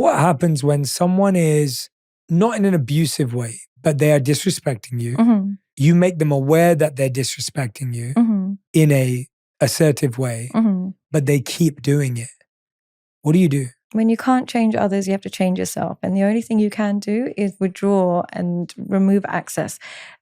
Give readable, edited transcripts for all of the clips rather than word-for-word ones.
What happens when someone is not in an abusive way, but they are disrespecting you? Mm-hmm. You make them aware that they're disrespecting you Mm-hmm. in a assertive way, Mm-hmm. but they keep doing it. What do? When you can't change others, you have to change yourself. And the only thing you can do is withdraw and remove access.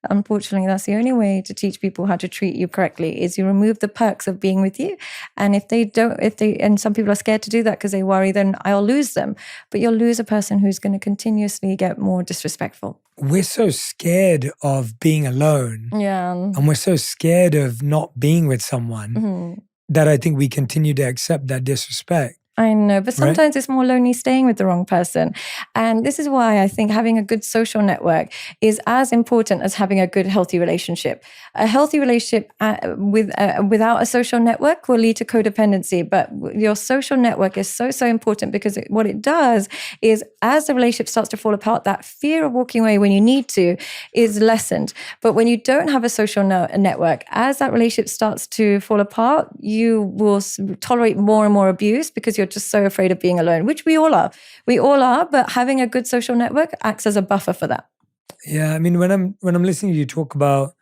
Unfortunately, that's the only way to teach people how to treat you correctly, is you remove the perks of being with you. And and some people are scared to do that because they worry, then I'll lose them. But you'll lose a person who's going to continuously get more disrespectful. We're so scared of being alone. Yeah. And we're so scared of not being with someone Mm-hmm. that I think we continue to accept that disrespect. I know, but sometimes it's more lonely staying with the wrong person. And this is why I think having a good social network is as important as having a good, healthy relationship. A healthy relationship without a social network will lead to codependency. But your social network is so, so important, because what it does is, as the relationship starts to fall apart, that fear of walking away when you need to is lessened. But when you don't have a social network, as that relationship starts to fall apart, you will tolerate more and more abuse, because you're just so afraid of being alone, which we all are. We all are, but having a good social network acts as a buffer for that. Yeah, I mean, when I'm listening to you talk about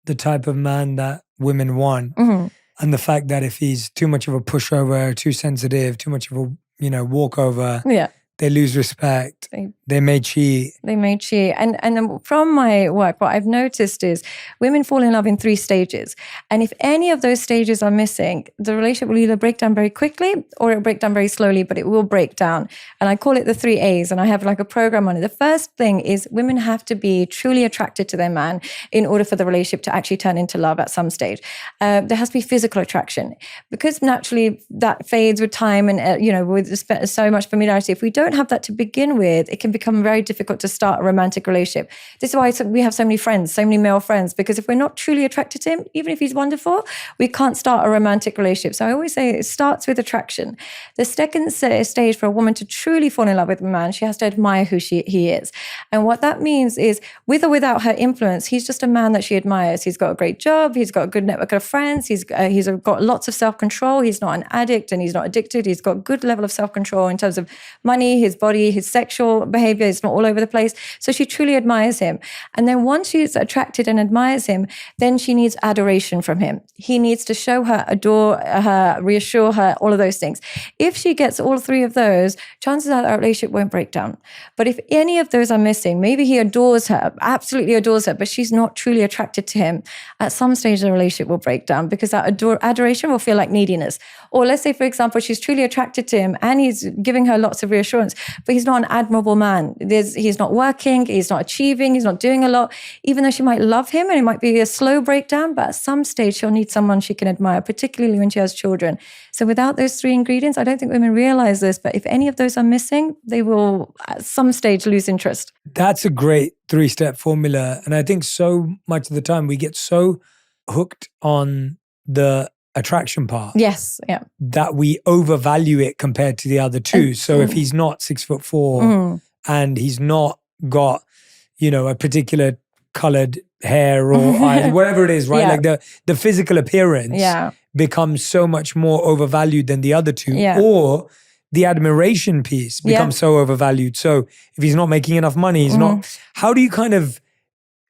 the type of man that women want, Mm-hmm. and the fact that if he's too much of a pushover, too sensitive, too much of a walkover, Yeah. they lose respect. They may cheat. They may cheat. And then from my work, what I've noticed is women fall in love in 3 stages. And if any of those stages are missing, the relationship will either break down very quickly or it will break down very slowly, but it will break down. And I call it the 3 A's, and I have like a program on it. The first thing is women have to be truly attracted to their man in order for the relationship to actually turn into love at some stage. There has to be physical attraction, because naturally that fades with time and, with so much familiarity. If we don't have that to begin with, it can become very difficult to start a romantic relationship. This is why we have so many friends, so many male friends, because if we're not truly attracted to him, even if he's wonderful, we can't start a romantic relationship. So I always say it starts with attraction. The second stage for a woman to truly fall in love with a man, she has to admire who he is. And what that means is, with or without her influence, he's just a man that she admires. He's got a great job. He's got a good network of friends. He's got lots of self-control. He's not an addict and he's not addicted. He's got a good level of self-control in terms of money, his body, his sexual behavior. It's not all over the place. So she truly admires him. And then once she's attracted and admires him, then she needs adoration from him. He needs to show her, adore her, reassure her, all of those things. If she gets all 3 of those, chances are that relationship won't break down. But if any of those are missing, maybe he adores her, absolutely adores her, but she's not truly attracted to him, at some stage the relationship will break down, because that adoration will feel like neediness. Or let's say, for example, she's truly attracted to him and he's giving her lots of reassurance, but he's not an admirable man. He's not working, he's not achieving, he's not doing a lot, even though she might love him and it might be a slow breakdown, but at some stage she'll need someone she can admire, particularly when she has children. So without those 3 ingredients, I don't think women realize this, but if any of those are missing, they will at some stage lose interest. That's a great 3-step formula. And I think so much of the time we get so hooked on the attraction part. Yes, yeah. That we overvalue it compared to the other 2. So if he's not 6'4" and he's not got, a particular colored hair or eyes, whatever it is, right? Yeah. Like the physical appearance becomes so much more overvalued than the other 2. Yeah. Or the admiration piece becomes so overvalued. So if he's not making enough money, he's not. How do you kind of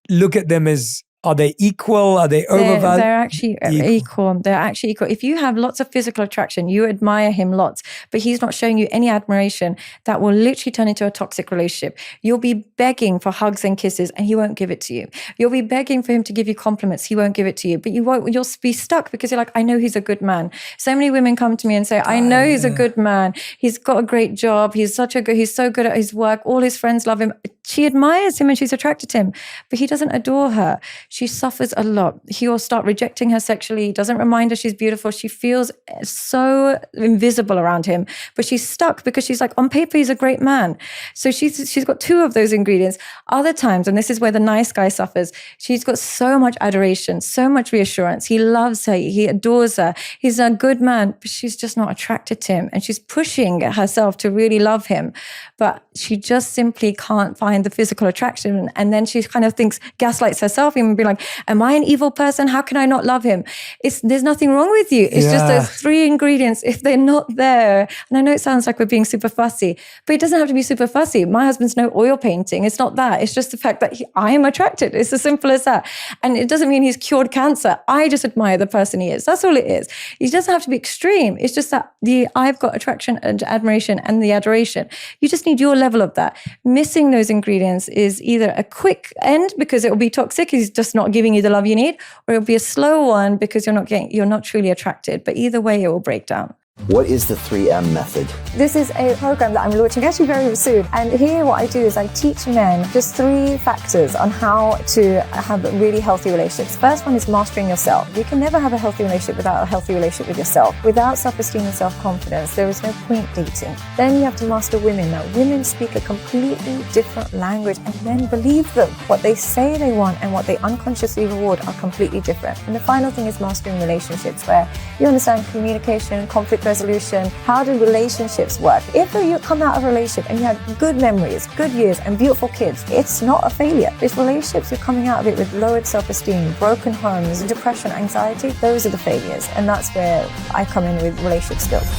look at them as, are they equal? Are they overvalued? They're actually equal. They're actually equal. If you have lots of physical attraction, you admire him lots, but he's not showing you any admiration, that will literally turn into a toxic relationship. You'll be begging for hugs and kisses and he won't give it to you. You'll be begging for him to give you compliments. He won't give it to you, but you'll be stuck because you're like, I know he's a good man. So many women come to me and say, I know he's a good man. He's got a great job. He's so good at his work. All his friends love him. She admires him and she's attracted to him, but he doesn't adore her. She suffers a lot. He will start rejecting her sexually. He doesn't remind her she's beautiful. She feels so invisible around him, but she's stuck because she's like, on paper, he's a great man. So she's got 2 of those ingredients. Other times, and this is where the nice guy suffers, she's got so much adoration, so much reassurance. He loves her. He adores her. He's a good man, but she's just not attracted to him. And she's pushing herself to really love him, but she just simply can't find behind the physical attraction. And then she kind of gaslights herself and be like, am I an evil person? How can I not love him? There's nothing wrong with you. It's just those 3 ingredients. If they're not there, and I know it sounds like we're being super fussy, but it doesn't have to be super fussy. My husband's no oil painting. It's not that. It's just the fact that I am attracted. It's as simple as that. And it doesn't mean he's cured cancer. I just admire the person he is. That's all it is. He doesn't have to be extreme. It's just that I've got attraction and admiration and the adoration. You just need your level of that. Missing those ingredients is either a quick end because it will be toxic, he's just not giving you the love you need, or it'll be a slow one because you're not truly attracted. But either way, it will break down. What is the 3M method? This is a program that I'm launching actually very soon. And here what I do is I teach men just 3 factors on how to have really healthy relationships. First one is mastering yourself. You can never have a healthy relationship without a healthy relationship with yourself. Without self-esteem and self-confidence, there is no point dating. Then you have to master women. Now, women speak a completely different language and men believe them. What they say they want and what they unconsciously reward are completely different. And the final thing is mastering relationships, where you understand communication, conflict resolution. How do relationships work? If you come out of a relationship and you had good memories, good years, and beautiful kids, it's not a failure. It's relationships you're coming out of it with lowered self-esteem, broken homes, depression, anxiety. Those are the failures. And that's where I come in with relationship skills.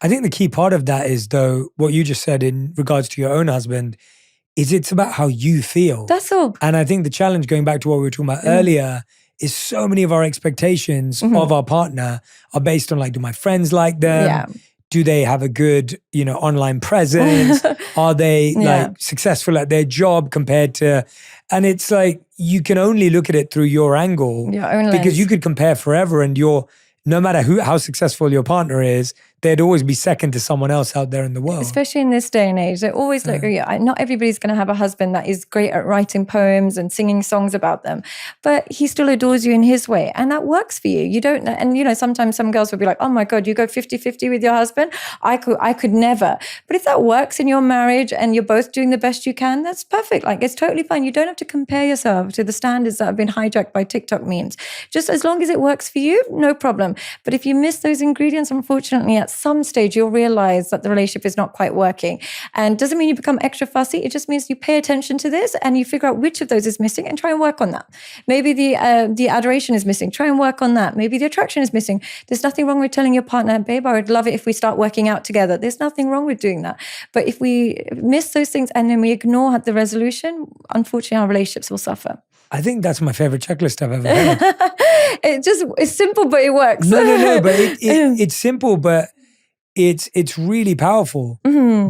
I think the key part of that is, though, what you just said in regards to your own husband, is it's about how you feel. That's all. And I think the challenge, going back to what we were talking about earlier, is so many of our expectations of our partner are based on, like, do my friends like them? Yeah. Do they have a good, online presence? Are they like successful at their job compared to, and it's like, you can only look at it through your angle, your own because lens. you could compare forever, and no matter how successful your partner is, they'd always be second to someone else out there in the world. Especially in this day and age, they're always like, not everybody's going to have a husband that is great at writing poems and singing songs about them, but he still adores you in his way. And that works for you. You don't, and sometimes some girls will be like, oh my God, you go 50-50 with your husband? I could never. But if that works in your marriage and you're both doing the best you can, that's perfect. Like, it's totally fine. You don't have to compare yourself to the standards that have been hijacked by TikTok memes. Just as long as it works for you, no problem. But if you miss those ingredients, unfortunately, at some stage, you'll realize that the relationship is not quite working. And doesn't mean you become extra fussy. It just means you pay attention to this and you figure out which of those is missing and try and work on that. Maybe the adoration is missing. Try and work on that. Maybe the attraction is missing. There's nothing wrong with telling your partner, babe, I would love it if we start working out together. There's nothing wrong with doing that. But if we miss those things and then we ignore the resolution, unfortunately, our relationships will suffer. I think that's my favorite checklist I've ever heard. It's simple, but it works. No, but it's simple, but it's really powerful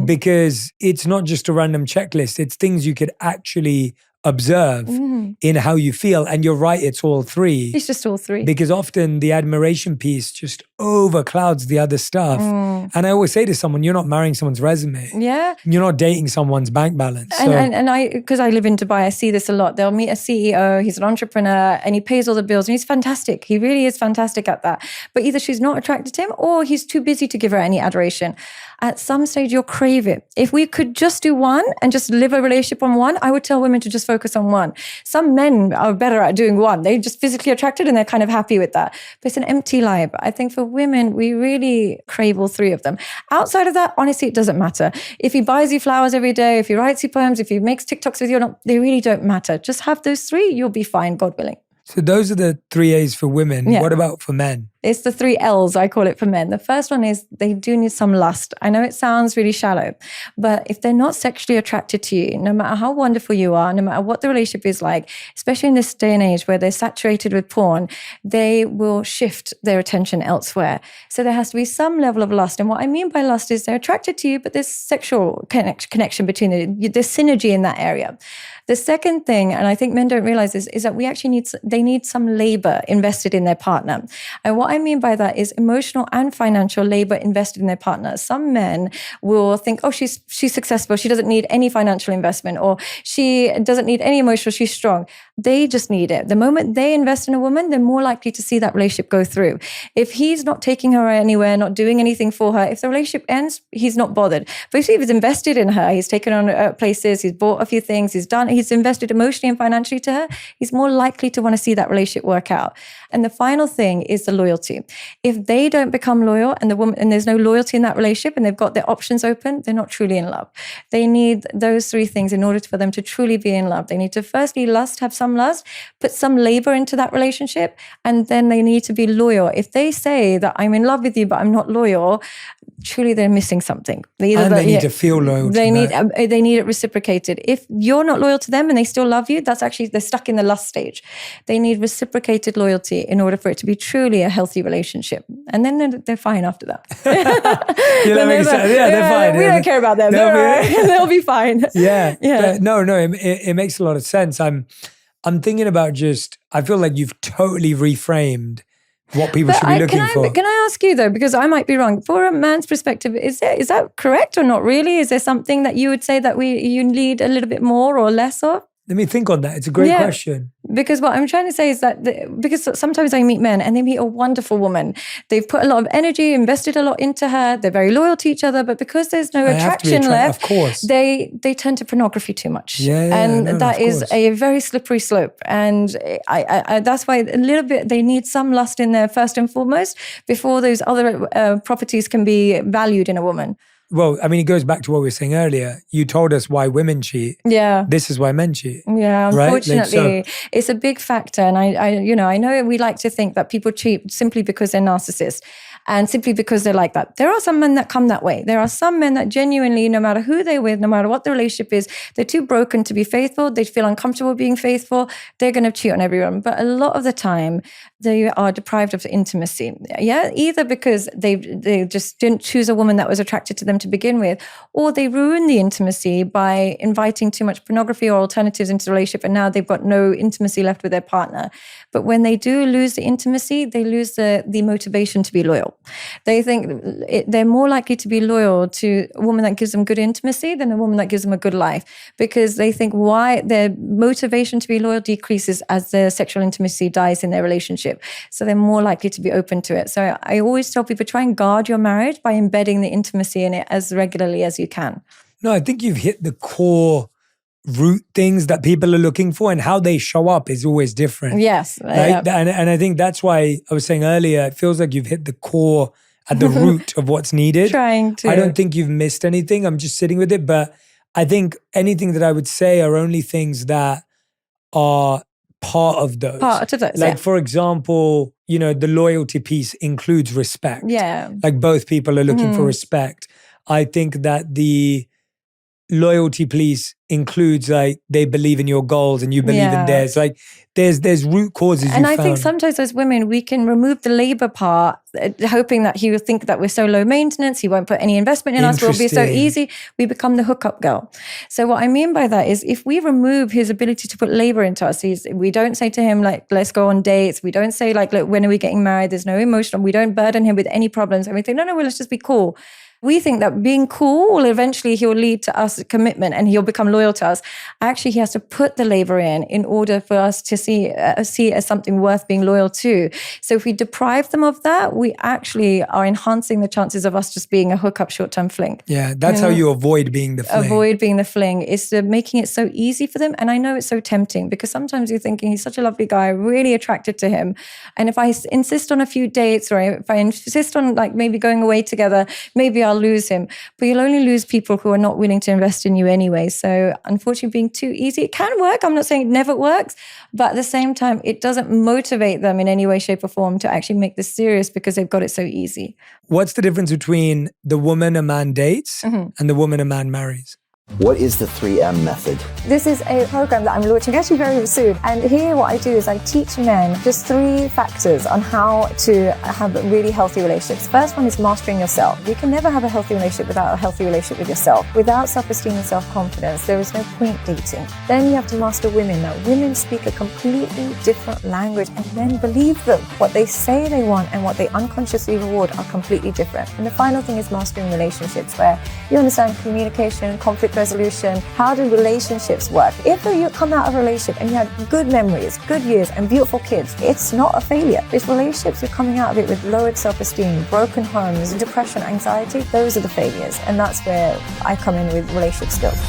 because it's not just a random checklist. It's things you could actually observe in how you feel. And you're right, it's all 3. It's just all 3. Because often the admiration piece just overclouds the other stuff. And I always say to someone, you're not marrying someone's resume. Yeah. You're not dating someone's bank balance. And I, because I live in Dubai, I see this a lot. They'll meet a CEO, he's an entrepreneur, and he pays all the bills, and he's fantastic. He really is fantastic at that. But either she's not attracted to him or he's too busy to give her any adoration. At some stage, you'll crave it. If we could just do one and just live a relationship on one, I would tell women to just focus on one. Some men are better at doing one. They're just physically attracted and they're kind of happy with that. But it's an empty lie. But I think for women, we really crave all 3 of them. Outside of that, honestly, it doesn't matter. If he buys you flowers every day, if he writes you poems, if he makes TikToks with you or not, they really don't matter. Just have those 3, you'll be fine, God willing. So those are the 3 A's for women. Yeah. What about for men? It's the 3 L's, I call it, for men. The first one is they do need some lust. I know it sounds really shallow, but if they're not sexually attracted to you, no matter how wonderful you are, no matter what the relationship is like, especially in this day and age where they're saturated with porn, they will shift their attention elsewhere. So there has to be some level of lust. And what I mean by lust is they're attracted to you, but there's sexual connection between there's synergy in that area. The second thing, and I think men don't realize this, is that we actually need some labor invested in their partner. And what I mean by that is emotional and financial labor invested in their partner. Some men will think, oh, she's successful. She doesn't need any financial investment, or she doesn't need any emotional. She's strong. They just need it. The moment they invest in a woman, they're more likely to see that relationship go through. If he's not taking her anywhere, not doing anything for her, if the relationship ends, he's not bothered. But if he's invested in her, he's taken her on places, he's bought a few things, he's invested emotionally and financially to her, he's more likely to want to see that relationship work out. And the final thing is the loyalty. If they don't become loyal and there's no loyalty in that relationship and they've got their options open, they're not truly in love. They need those three things in order for them to truly be in love. They need to firstly have some lust, put some labor into that relationship, and then they need to be loyal. If they say that I'm in love with you, but I'm not loyal, truly they're missing something. They need to feel loyal. They need it reciprocated. If you're not loyal to them and they still love you, that's actually, they're stuck in the lust stage. They need reciprocated loyalty in order for it to be truly a healthy relationship. And then they're fine after that. They're fine. We don't care about them. They'll be fine. Yeah. It makes a lot of sense. I'm thinking about I feel like you've totally reframed what people should be looking for. Can I ask you though, because I might be wrong, for a man's perspective, is that correct or not really? Is there something that you would say that you need a little bit more or less of? Let me think on that. It's a great question. Because what I'm trying to say is that because sometimes I meet men and they meet a wonderful woman. They've put a lot of energy, invested a lot into her. They're very loyal to each other, but because there's no attraction left, of course, they turn to pornography too much. That is a very slippery slope. And I that's why a little bit they need some lust in there first and foremost before those other properties can be valued in a woman. Well, I mean, it goes back to what we were saying earlier. You told us why women cheat. Yeah. This is why men cheat. Yeah, unfortunately, right? it's a big factor. And I know we like to think that people cheat simply because they're narcissists and simply because they're like that. There are some men that come that way. There are some men that genuinely, no matter who they're with, no matter what the relationship is, they're too broken to be faithful. They feel uncomfortable being faithful. They're going to cheat on everyone. But a lot of the time, they are deprived of intimacy. Yeah, either because they just didn't choose a woman that was attracted to them to begin with, or they ruin the intimacy by inviting too much pornography or alternatives into the relationship, and now they've got no intimacy left with their partner. But when they do lose the intimacy, they lose the motivation to be loyal. They think they're more likely to be loyal to a woman that gives them good intimacy than a woman that gives them a good life, because they think their motivation to be loyal decreases as their sexual intimacy dies in their relationship. So they're more likely to be open to it. So I always tell people, try and guard your marriage by embedding the intimacy in it as regularly as you can. No, I think you've hit the core root things that people are looking for, and how they show up is always different. Yes. Right? And I think that's why I was saying earlier, it feels like you've hit the core at the root of what's needed. Trying to. I don't think you've missed anything. I'm just sitting with it. But I think anything that I would say are only things that are part of those. Like, for example, the loyalty piece includes respect. Yeah. Like, both people are looking for respect. I think that the loyalty piece includes, like, they believe in your goals and you believe in theirs. Like, there's root causes. And I think sometimes as women, we can remove the labor part, hoping that he will think that we're so low maintenance, he won't put any investment in us, we'll be so easy. We become the hookup girl. So what I mean by that is, if we remove his ability to put labor into us, we don't say to him, like, let's go on dates. We don't say, like, look, when are we getting married? There's no emotion. We don't burden him with any problems. And we think, no, well, let's just be cool. We think that being cool will eventually he'll lead to us commitment and he'll become loyal to us. Actually, he has to put the labor in order for us to see it as something worth being loyal to. So if we deprive them of that, we actually are enhancing the chances of us just being a hookup short-term fling. Yeah, that's how you avoid being the fling. Avoid being the fling. It's making it so easy for them. And I know it's so tempting, because sometimes you're thinking, he's such a lovely guy, really attracted to him. And if I insist on a few dates, or if I insist on, like, maybe going away together, maybe I'll lose him. But you'll only lose people who are not willing to invest in you anyway. So unfortunately, being too easy, it can work. I'm not saying it never works, but at the same time, it doesn't motivate them in any way, shape or form to actually make this serious, because they've got it so easy. What's the difference between the woman a man dates and the woman a man marries? What is the 3M method? This is a program that I'm launching actually very soon. And here what I do is I teach men just 3 factors on how to have really healthy relationships. First one is mastering yourself. You can never have a healthy relationship without a healthy relationship with yourself. Without self-esteem and self-confidence, there is no point dating. Then you have to master women. Now, women speak a completely different language, and men believe them. What they say they want and what they unconsciously reward are completely different. And the final thing is mastering relationships, where you understand communication, conflict resolution. How do relationships work? If you come out of a relationship and you had good memories, good years, and beautiful kids, it's not a failure. If relationships, you're coming out of it with lowered self-esteem, broken homes, depression, anxiety, those are the failures. And that's where I come in with relationship skills.